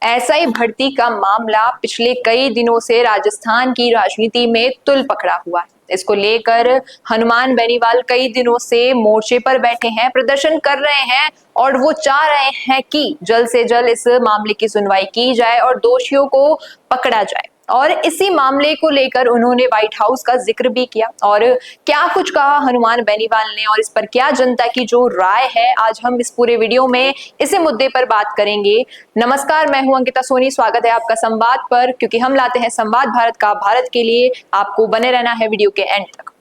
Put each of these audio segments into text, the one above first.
SI भर्ती का मामला पिछले कई दिनों से राजस्थान की राजनीति में तुल पकड़ा हुआ है। इसको लेकर हनुमान बेनीवाल कई दिनों से मोर्चे पर बैठे हैं, प्रदर्शन कर रहे हैं और वो चाह रहे हैं कि जल्द से जल्द इस मामले की सुनवाई की जाए और दोषियों को पकड़ा जाए। और इसी मामले को लेकर उन्होंने व्हाइट हाउस का जिक्र भी किया और क्या कुछ कहा हनुमान बेनीवाल ने और इस पर क्या जनता की जो राय है, आज हम इस पूरे वीडियो में इसी मुद्दे पर बात करेंगे। नमस्कार, मैं हूं अंकिता सोनी, स्वागत है आपका संवाद पर, क्योंकि हम लाते हैं संवाद भारत का भारत के लिए। आपको बने रहना है वीडियो के एंड तक।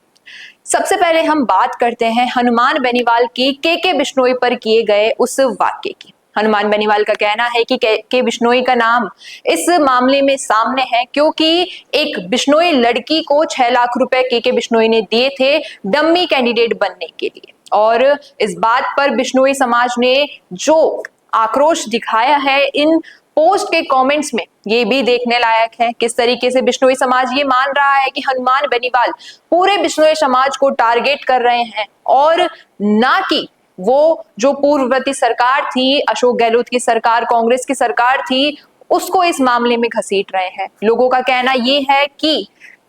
सबसे पहले हम बात करते हैं हनुमान बेनीवाल की के बिश्नोई पर किए गए उस वाक्य की। हनुमान बेनीवाल का कहना है कि के बिश्नोई का नाम इस मामले में सामने है क्योंकि एक बिश्नोई लड़की को 6 लाख रुपए के बिश्नोई ने दिए थे डम्मी कैंडिडेट बनने के लिए। और इस बात पर बिश्नोई समाज ने जो आक्रोश दिखाया है इन पोस्ट के कमेंट्स में, ये भी देखने लायक है किस तरीके से बिश्नोई समाज ये मान रहा है कि हनुमान बेनीवाल पूरे बिश्नोई समाज को टारगेट कर रहे हैं और ना कि वो जो पूर्ववर्ती सरकार थी, अशोक गहलोत की सरकार, कांग्रेस की सरकार थी, उसको इस मामले में घसीट रहे हैं। लोगों का कहना ये है कि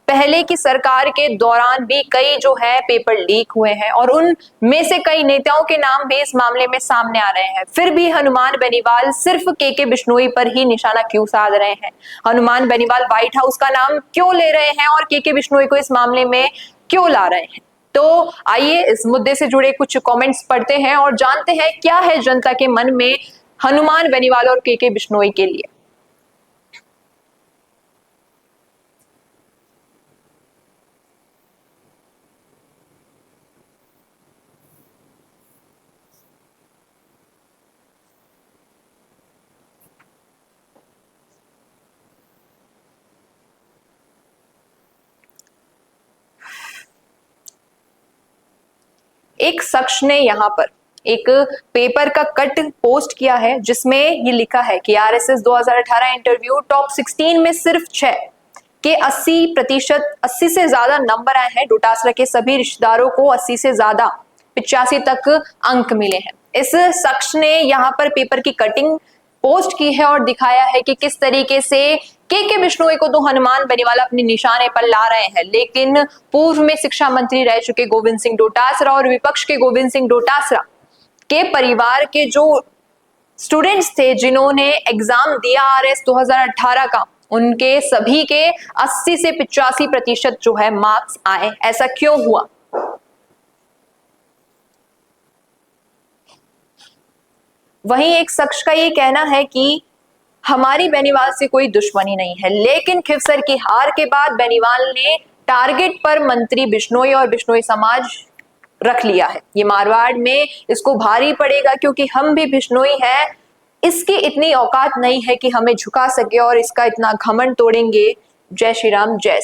पहले की सरकार के दौरान भी कई जो है पेपर लीक हुए हैं और उन में से कई नेताओं के नाम भी इस मामले में सामने आ रहे हैं। फिर भी हनुमान बेनीवाल सिर्फ के बिश्नोई पर ही निशाना क्यों साध रहे हैं? हनुमान बेनीवाल व्हाइट हाउस का नाम क्यों ले रहे हैं और के बिश्नोई को इस मामले में क्यों ला रहे हैं? तो आइए इस मुद्दे से जुड़े कुछ कमेंट्स पढ़ते हैं और जानते हैं क्या है जनता के मन में हनुमान बेनीवाल और के बिश्नोई के लिए। एक शख्स ने यहाँ पर एक पेपर का कट पोस्ट किया है जिसमें ये लिखा है कि आरएसएस 2018 इंटरव्यू टॉप 16 में सिर्फ 6 के 80% 80 से ज्यादा नंबर आए हैं। डोटासरा के सभी रिश्तेदारों को 80 से ज्यादा 85 तक अंक मिले हैं। इस शख्स ने यहाँ पर पेपर की कटिंग पोस्ट की है और दिखाया है कि किस तरीके से के बिश्नोई को तो हनुमान बेनीवाल अपने निशाने पर ला रहे हैं, लेकिन पूर्व में शिक्षा मंत्री रह चुके गोविंद सिंह डोटासरा और विपक्ष के गोविंद सिंह डोटासरा के परिवार के जो स्टूडेंट्स थे जिन्होंने एग्जाम दिया आरएस 2018 का, उनके सभी के 80 से 85% जो है मार्क्स आए। ऐसा क्यों हुआ? वहीं एक शख्स का ये कहना है कि हमारी बेनीवाल से कोई दुश्मनी नहीं है, लेकिन खिवसर की हार के बाद बेनीवाल ने टारगेट पर मंत्री बिश्नोई और बिश्नोई समाज रख लिया है। ये मारवाड़ में इसको भारी पड़ेगा क्योंकि हम भी बिश्नोई हैं। इसकी इतनी औकात नहीं है कि हमें झुका सके और इसका इतना घमंड तोड़ेंगे। जय श्री राम, जय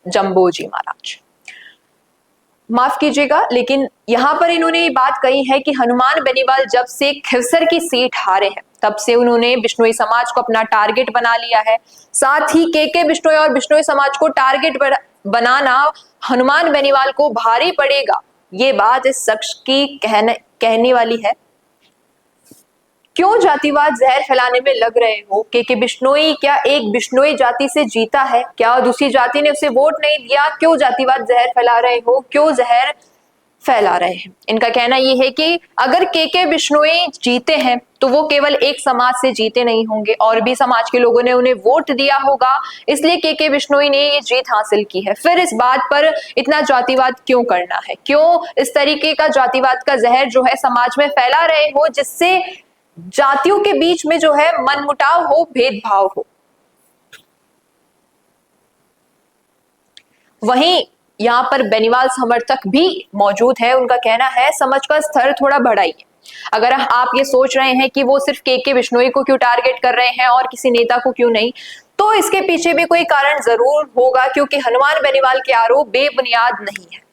जम्बो जी महाराज। माफ कीजिएगा, लेकिन यहाँ पर इन्होंने ये बात कही है कि हनुमान बेनीवाल जब से खिवसर की सीट हारे हैं तब से उन्होंने बिश्नोई समाज को अपना टारगेट बना लिया है। साथ ही के बिश्नोई और बिश्नोई समाज को टारगेट बनाना हनुमान बेनीवाल को भारी पड़ेगा। ये बात इस शख्स की कहने वाली है। क्यों जातिवाद जहर फैलाने में लग रहे हो? के बिश्नोई क्या एक बिश्नोई जाति से जीता है? क्या दूसरी जाति ने उसे वोट नहीं दिया? क्यों जातिवाद जहर फैला रहे हो? क्यों जहर फैला रहे हैं? इनका कहना यह है कि अगर के बिश्नोई जीते हैं तो वो केवल एक समाज से जीते नहीं होंगे, और भी समाज के लोगों ने उन्हें वोट दिया होगा, इसलिए के बिश्नोई ने ये जीत हासिल की है। फिर इस बात पर इतना जातिवाद क्यों करना है? क्यों इस तरीके का जातिवाद का जहर जो है समाज में फैला रहे हो, जिससे जातियों के बीच में जो है मनमुटाव हो, भेदभाव हो? वहीं यहाँ पर बेनीवाल समर्थक भी मौजूद है। उनका कहना है समझ का स्तर थोड़ा बढ़ाइए। अगर आप ये सोच रहे हैं कि वो सिर्फ के बिश्नोई को क्यों टारगेट कर रहे हैं और किसी नेता को क्यों नहीं, तो इसके पीछे भी कोई कारण जरूर होगा, क्योंकि हनुमान बेनीवाल के आरोप बेबुनियाद नहीं है।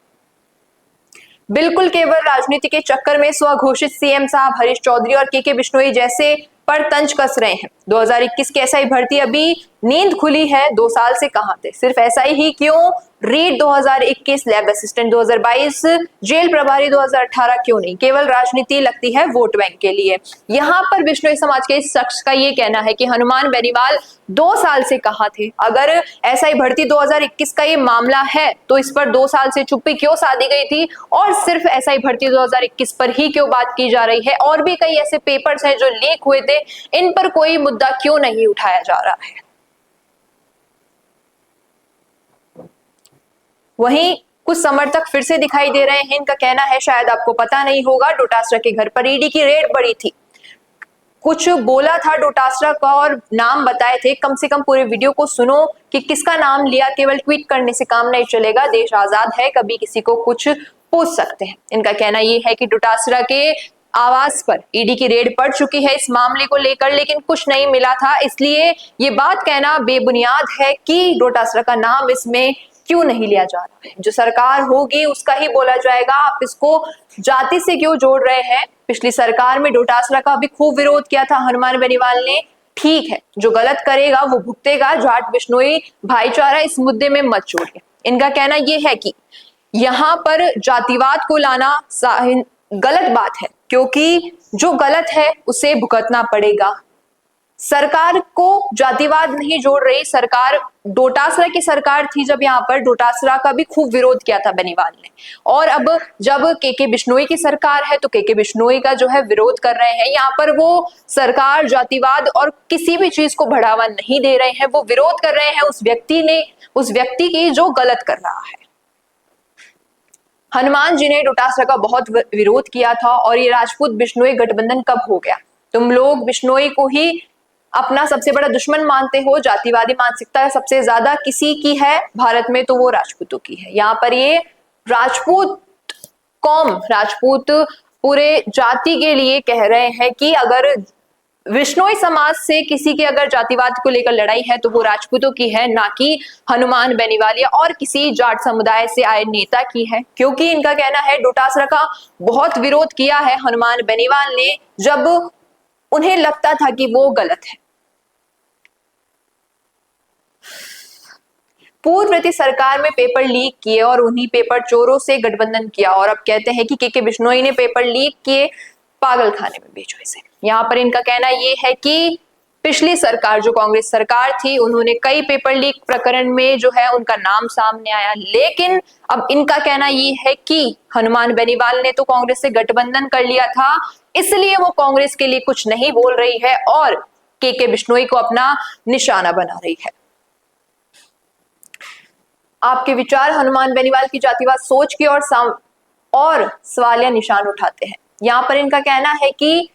बिल्कुल केवल राजनीति के चक्कर में स्वघोषित सीएम साहब हरीश चौधरी और के बिश्नोई जैसे पर तंज कस रहे हैं। 2021 की एसआई भर्ती अभी नींद खुली है, 2 साल से कहां थे? सिर्फ एसआई ही क्यों, रीट 2021 लैब असिस्टेंट 2022, जेल प्रभारी 2018 क्यों नहीं? केवल राजनीति लगती है वोट बैंक के लिए। यहाँ पर बिश्नोई समाज के इस शख्स का ये कहना है कि हनुमान बेनीवाल 2 साल से कहाँ थे? अगर एसआई भर्ती 2021 का ये मामला है तो इस पर 2 साल से चुप्पी क्यों साधी गई थी और सिर्फ एसआई भर्ती 2021 पर ही क्यों बात की जा रही है? और भी कई ऐसे पेपर्स हैं जो लीक हुए थे, इन पर कोई मुद्दा क्यों नहीं उठाया जा रहा है? वहीं कुछ समर्थक फिर से दिखाई दे रहे हैं। इनका कहना है, शायद आपको पता नहीं होगा, डोटासरा के घर पर ईडी की रेड पड़ी थी। कुछ बोला था डोटासरा का और नाम बताए थे। कम से कम पूरे वीडियो को सुनो कि किसका नाम लिया। केवल ट्वीट करने से काम नहीं चलेगा, देश आजाद है, कभी किसी को कुछ पूछ सकते हैं। इनका कहना यह है कि डोटासरा के आवास पर ईडी की रेड पड़ चुकी है इस मामले को लेकर, लेकिन कुछ नहीं मिला था। इसलिए ये बात कहना बेबुनियाद है कि डोटासरा का नाम इसमें क्यों नहीं लिया जा रहा है। जो सरकार होगी उसका ही बोला जाएगा। आप इसको जाति से क्यों जोड़ रहे हैं? पिछली सरकार में डोटासरा का भी खूब विरोध किया था हनुमान बेनीवाल ने। ठीक है, जो गलत करेगा वो भुगतेगा। जाट बिश्नोई भाईचारा इस मुद्दे में मत जोड़िए। इनका कहना यह है कि यहाँ पर जातिवाद को लाना गलत बात है, क्योंकि जो गलत है उसे भुगतना पड़ेगा। सरकार को जातिवाद नहीं जोड़ रही। सरकार डोटासरा की सरकार थी जब यहाँ पर डोटासरा का भी खूब विरोध किया था बेनीवाल ने, और अब जब के बिश्नोई की सरकार है तो के बिश्नोई का जो है विरोध कर रहे हैं। यहाँ पर वो सरकार जातिवाद और किसी भी चीज को बढ़ावा नहीं दे रहे हैं, वो विरोध कर रहे हैं उस व्यक्ति की जो गलत कर रहा है। हनुमान जी ने डोटासरा का बहुत विरोध किया था और ये राजपूत बिश्नोई गठबंधन कब हो गया? तुम लोग बिश्नोई को ही अपना सबसे बड़ा दुश्मन मानते हो। जातिवादी मानसिकता सबसे ज्यादा किसी की है भारत में तो वो राजपूतों की है। यहाँ पर ये राजपूत कौम, राजपूत पूरे जाति के लिए कह रहे हैं कि अगर बिश्नोई समाज से किसी के अगर जातिवाद को लेकर लड़ाई है तो वो राजपूतों की है, ना कि हनुमान बेनीवाल या और किसी जाट समुदाय से आए नेता की है। क्योंकि इनका कहना है डोटासरा का बहुत विरोध किया है हनुमान बेनीवाल ने, जब उन्हें लगता था कि वो गलत है। पूर्ववर्ती सरकार में पेपर लीक किए और उन्हीं पेपर चोरों से गठबंधन किया, और अब कहते हैं कि के बिश्नोई ने पेपर लीक किए, पागल खाने में भेजो इसे। यहाँ पर इनका कहना यह है कि पिछली सरकार जो कांग्रेस सरकार थी, उन्होंने कई पेपर लीक प्रकरण में जो है उनका नाम सामने आया, लेकिन अब इनका कहना ये है कि हनुमान बेनीवाल ने तो कांग्रेस से गठबंधन कर लिया था, इसलिए वो कांग्रेस के लिए कुछ नहीं बोल रही है और के बिश्नोई को अपना निशाना बना रही है। आपके विचार हनुमान बेनीवाल की जातिवाद सोच की और सवालिया निशान उठाते हैं। यहाँ पर इनका कहना है कि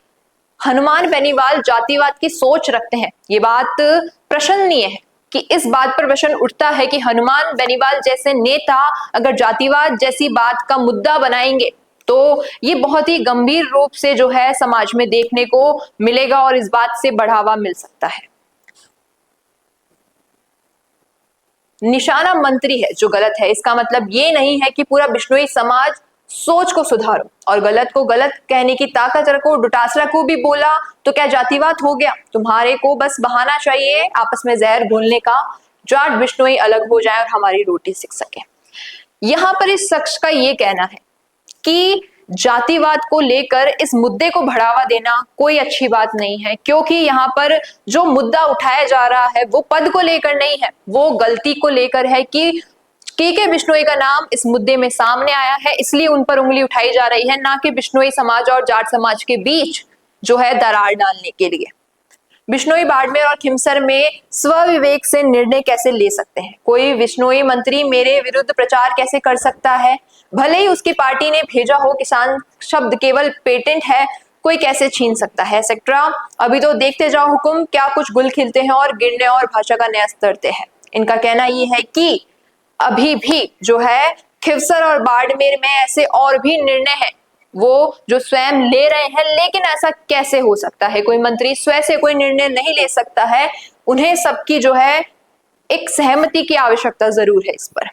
हनुमान बेनीवाल जातिवाद की सोच रखते हैं। ये बात प्रशंसनीय है कि इस बात पर प्रश्न उठता है कि हनुमान बेनीवाल जैसे नेता अगर जातिवाद जैसी बात का मुद्दा बनाएंगे तो ये बहुत ही गंभीर रूप से जो है समाज में देखने को मिलेगा और इस बात से बढ़ावा मिल सकता है। निशाना मंत्री है जो गलत है, इसका मतलब ये नहीं है कि पूरा बिश्नोई समाज सोच को सुधारो और गलत को गलत कहने की ताकत रखो। डोटासरा को भी बोला तो क्या जातिवाद हो गया? तुम्हारे को बस बहाना चाहिए आपस में जहर घोलने का, जाट बिश्नोई अलग हो जाए और हमारी रोटी सिक सके। यहाँ पर इस शख्स का ये कहना है कि जातिवाद को लेकर इस मुद्दे को बढ़ावा देना कोई अच्छी बात नहीं है, क्योंकि यहाँ पर जो मुद्दा उठाया जा रहा है वो पद को लेकर नहीं है, वो गलती को लेकर है कि के बिश्नोई का नाम इस मुद्दे में सामने आया है, इसलिए उन पर उंगली उठाई जा रही है, ना कि बिश्नोई समाज और जाट समाज के बीच जो है दरार डालने के लिए। बिश्नोई बाड़मेर और खिमसर में स्वविवेक से निर्णय कैसे ले सकते हैं? कोई बिश्नोई मंत्री मेरे विरुद्ध प्रचार कैसे कर सकता है? भले ही उसकी पार्टी ने भेजा हो, किसान शब्द केवल पेटेंट है, कोई कैसे छीन सकता है एक्सेट्रा। अभी तो देखते जाओ हुकुम, क्या कुछ गुल खिलते हैं और गिरने और भाषा का नया स्तर है। इनका कहना यह है कि अभी भी जो है खिवसर और बाड़मेर में ऐसे और भी निर्णय हैं वो जो स्वयं ले रहे हैं, लेकिन ऐसा कैसे हो सकता है? कोई मंत्री स्वयं से कोई निर्णय नहीं ले सकता है, उन्हें सबकी जो है एक सहमति की आवश्यकता जरूर है इस पर।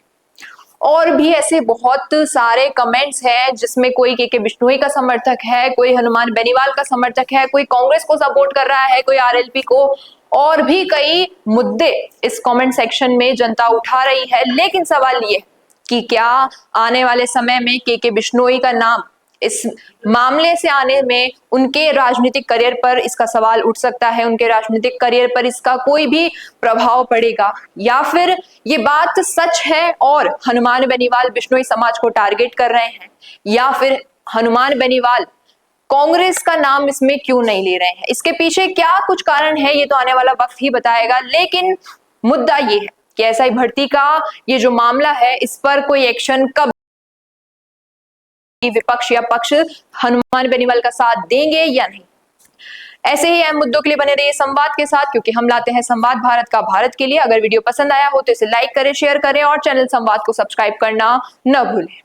और भी ऐसे बहुत सारे कमेंट्स हैं जिसमें कोई के बिश्नोई का समर्थक है, कोई हनुमान बेनीवाल का समर्थक है, कोई कांग्रेस को सपोर्ट कर रहा है, कोई आरएलपी को, और भी कई मुद्दे इस कमेंट सेक्शन में जनता उठा रही है। लेकिन सवाल ये कि क्या आने वाले समय में के बिश्नोई का नाम इस मामले से आने में उनके राजनीतिक करियर पर इसका सवाल उठ सकता है, उनके राजनीतिक करियर पर इसका कोई भी प्रभाव पड़ेगा, या फिर ये बात सच है और हनुमान बेनीवाल बिश्नोई समाज को टारगेट कर रहे हैं, या फिर हनुमान बेनीवाल कांग्रेस का नाम इसमें क्यों नहीं ले रहे हैं? इसके पीछे क्या कुछ कारण है, ये तो आने वाला वक्त ही बताएगा। लेकिन मुद्दा ये है कि एसआई भर्ती का ये जो मामला है, इस पर कोई एक्शन कब विपक्ष या पक्ष हनुमान बेनीवाल का साथ देंगे या नहीं। ऐसे ही अहम मुद्दों के लिए बने रहिए संवाद के साथ, क्योंकि हम लाते हैं संवाद भारत का भारत के लिए। अगर वीडियो पसंद आया हो तो इसे लाइक करें, शेयर करें और चैनल संवाद को सब्सक्राइब करना न भूलें।